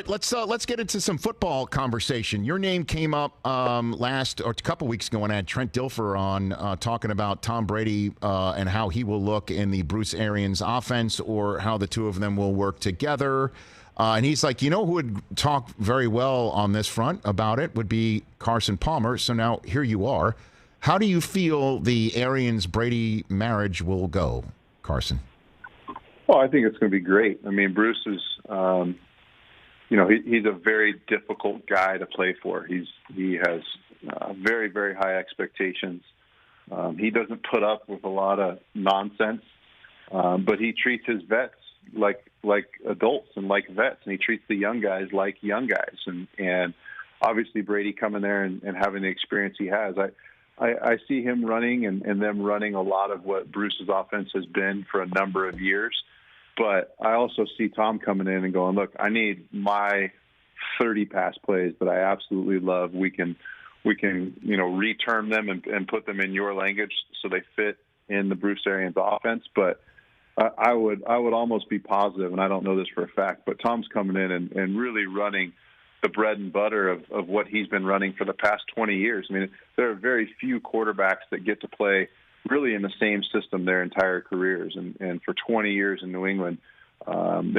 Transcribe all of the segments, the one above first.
let's get into some football conversation. Your name came up last or a couple weeks ago when I had Trent Dilfer on talking about Tom Brady and how he will look in the Bruce Arians offense, or how the two of them will work together. And he's like, who would talk very well on this front about it would be Carson Palmer. So now here you are. How do you feel the Arians-Brady marriage will go, Carson? Well, I think it's going to be great. I mean, Bruce is, he's a very difficult guy to play for. He has very, very high expectations. He doesn't put up with a lot of nonsense, but he treats his vets like adults and like vets, and he treats the young guys like young guys. And obviously Brady coming there and having the experience he has, I see him running and them running a lot of what Bruce's offense has been for a number of years. But I also see Tom coming in and going, look, I need my 30 pass plays that I absolutely love. We can reterm them and put them in your language so they fit in the Bruce Arians offense. But I would almost be positive, and I don't know this for a fact, but Tom's coming in and really running the bread and butter of what he's been running for the past 20 years. I mean, there are very few quarterbacks that get to play really in the same system their entire careers. And for 20 years in New England, first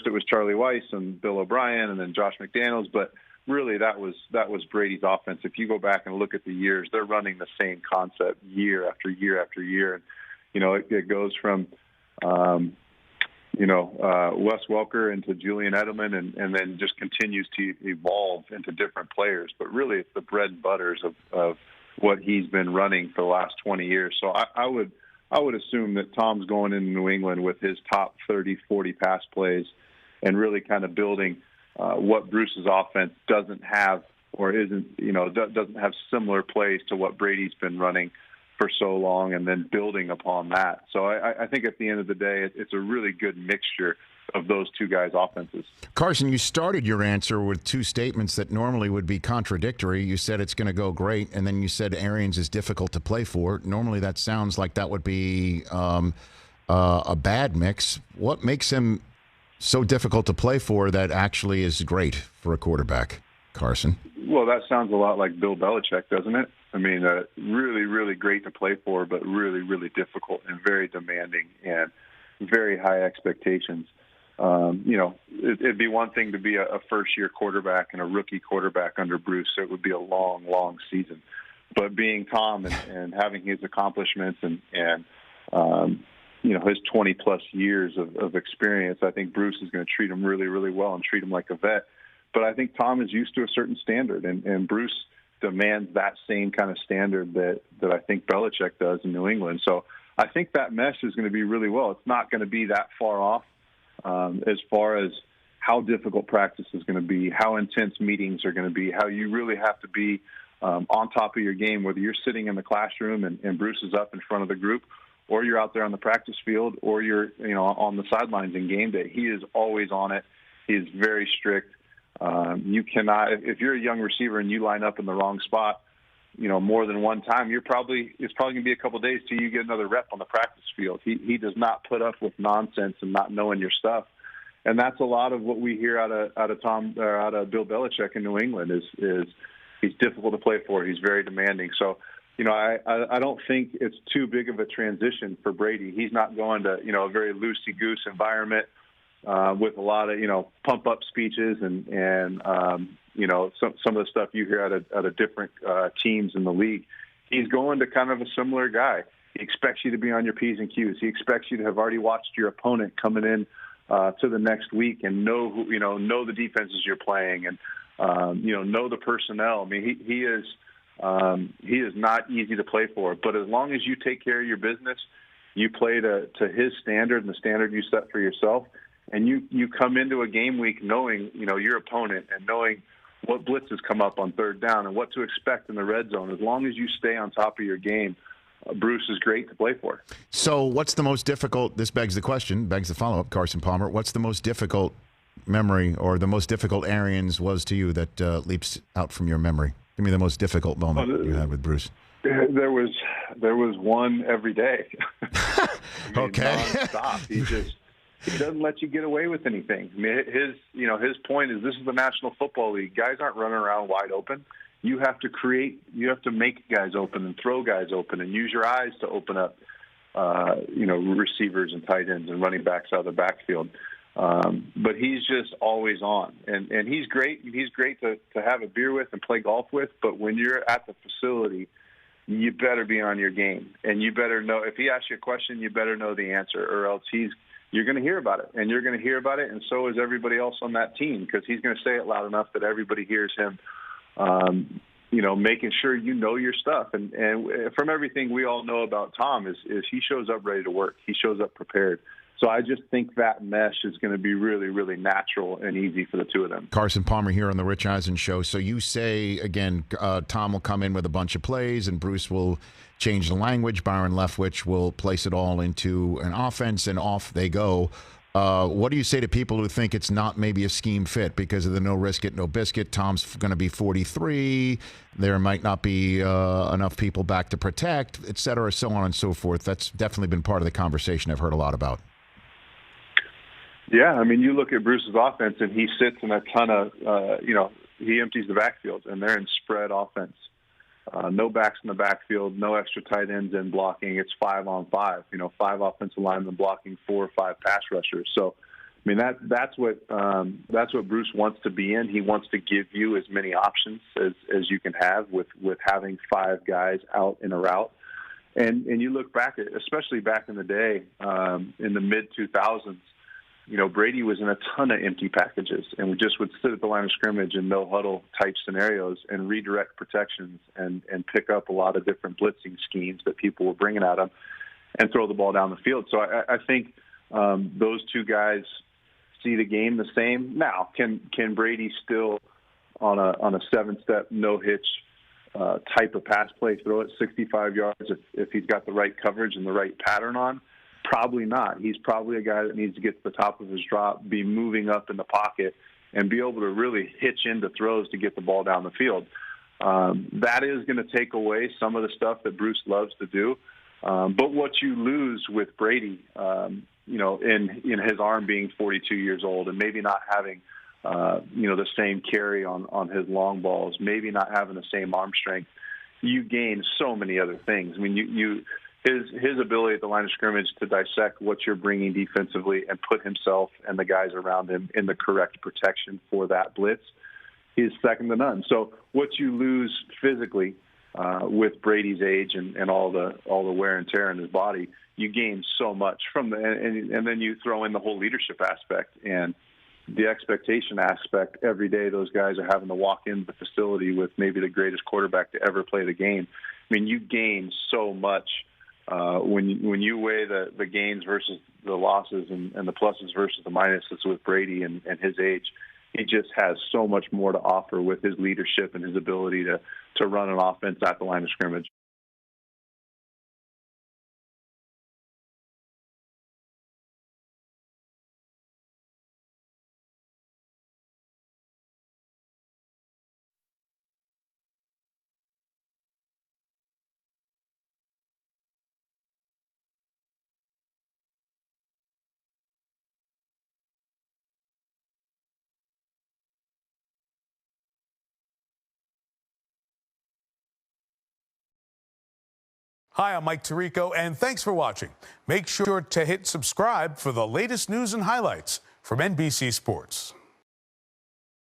it was Charlie Weiss and Bill O'Brien and then Josh McDaniels, but really that was Brady's offense. If you go back and look at the years, they're running the same concept year after year after year. And, it goes from, Wes Welker into Julian Edelman and then just continues to evolve into different players. But really it's the bread and butters of what he's been running for the last 20 years. So I would assume that Tom's going into New England with his top 30, 40 pass plays and really kind of building what Bruce's offense doesn't have or doesn't have similar plays to what Brady's been running for so long, and then building upon that. So I think at the end of the day, it's a really good mixture of those two guys' offenses. Carson, you started your answer with two statements that normally would be contradictory. You said it's going to go great, and then you said Arians is difficult to play for. Normally that sounds like that would be a bad mix. What makes him so difficult to play for that actually is great for a quarterback, Carson? Well, that sounds a lot like Bill Belichick, doesn't it? I mean, really, really great to play for, but really, really difficult and very demanding and very high expectations. It'd be one thing to be a first-year quarterback and a rookie quarterback under Bruce. So it would be a long, long season. But being Tom and having his accomplishments and his 20-plus years of experience, I think Bruce is going to treat him really, really well and treat him like a vet. But I think Tom is used to a certain standard, and Bruce demands that same kind of standard that I think Belichick does in New England. So I think that mesh is going to be really well. It's not going to be that far off as far as how difficult practice is going to be, how intense meetings are going to be, how you really have to be on top of your game, whether you're sitting in the classroom and Bruce is up in front of the group, or you're out there on the practice field, or you're on the sidelines in game day. He is always on it. He is very strict. You cannot, if you're a young receiver and you line up in the wrong spot, more than one time, it's probably going to be a couple of days till you get another rep on the practice field. He does not put up with nonsense and not knowing your stuff. And that's a lot of what we hear out of Bill Belichick in New England is he's difficult to play for. He's very demanding. So, I don't think it's too big of a transition for Brady. He's not going to, a very loosey-goose environment with a lot of, pump-up speeches and some of the stuff you hear out of different teams in the league. He's going to kind of a similar guy. He expects you to be on your P's and Q's. He expects you to have already watched your opponent coming in to the next week and know the defenses you're playing and know the personnel. I mean, he is not easy to play for. But as long as you take care of your business, you play to his standard and the standard you set for yourself, and you come into a game week knowing your opponent and knowing what blitzes come up on third down and what to expect in the red zone. As long as you stay on top of your game, Bruce is great to play for. So what's the most difficult, this begs the follow-up, Carson Palmer, what's the most difficult memory or the most difficult Arians was to you that leaps out from your memory? Give me the most difficult moment you had with Bruce. There was one every day. Okay. Nonstop. He doesn't let you get away with anything. I mean, his point is, this is the National Football League. Guys aren't running around wide open. You have to make guys open and throw guys open and use your eyes to open up, receivers and tight ends and running backs out of the backfield. But he's just always on, and he's great. He's great to have a beer with and play golf with. But when you're at the facility, you better be on your game, and you better know, if he asks you a question, you better know the answer, or else you're going to hear about it, and you're going to hear about it, and so is everybody else on that team, because he's going to say it loud enough that everybody hears him. Making sure you know your stuff, and from everything we all know about Tom is he shows up ready to work. He shows up prepared. So I just think that mesh is going to be really, really natural and easy for the two of them. Carson Palmer here on the Rich Eisen Show. So you say, again, Tom will come in with a bunch of plays and Bruce will change the language. Byron Leftwich will place it all into an offense, and off they go. What do you say to people who think it's not maybe a scheme fit because of the no risk it, no biscuit? Tom's going to be 43. There might not be enough people back to protect, et cetera, so on and so forth. That's definitely been part of the conversation I've heard a lot about. Yeah, I mean, you look at Bruce's offense, and he sits in a ton of, he empties the backfield, and they're in spread offense. No backs in the backfield, no extra tight ends in blocking. It's 5-on-5. 5 offensive linemen blocking 4 or 5 pass rushers. So, I mean, that's what Bruce wants to be in. He wants to give you as many options as you can have with having 5 guys out in a route. And you look back at, especially back in the day, in the mid 2000s. Brady was in a ton of empty packages, and we just would sit at the line of scrimmage in no huddle type scenarios and redirect protections and pick up a lot of different blitzing schemes that people were bringing at him and throw the ball down the field. So I think those two guys see the game the same. Now, can Brady still on a 7-step no hitch type of pass play throw it 65 yards if he's got the right coverage and the right pattern on? Probably not. He's probably a guy that needs to get to the top of his drop, be moving up in the pocket, and be able to really hitch into throws to get the ball down the field. That is going to take away some of the stuff that Bruce loves to do. But what you lose with Brady, in his arm being 42 years old and maybe not having, the same carry on his long balls, maybe not having the same arm strength, you gain so many other things. I mean, His ability at the line of scrimmage to dissect what you're bringing defensively and put himself and the guys around him in the correct protection for that blitz is second to none. So what you lose physically with Brady's age and all the wear and tear in his body, you gain so much from and then you throw in the whole leadership aspect and the expectation aspect. Every day those guys are having to walk into the facility with maybe the greatest quarterback to ever play the game. I mean, you gain so much. When you weigh the gains versus the losses and the pluses versus the minuses with Brady and his age, he just has so much more to offer with his leadership and his ability to run an offense at the line of scrimmage. Hi, I'm Mike Tirico, and thanks for watching. Make sure to hit subscribe for the latest news and highlights from NBC Sports.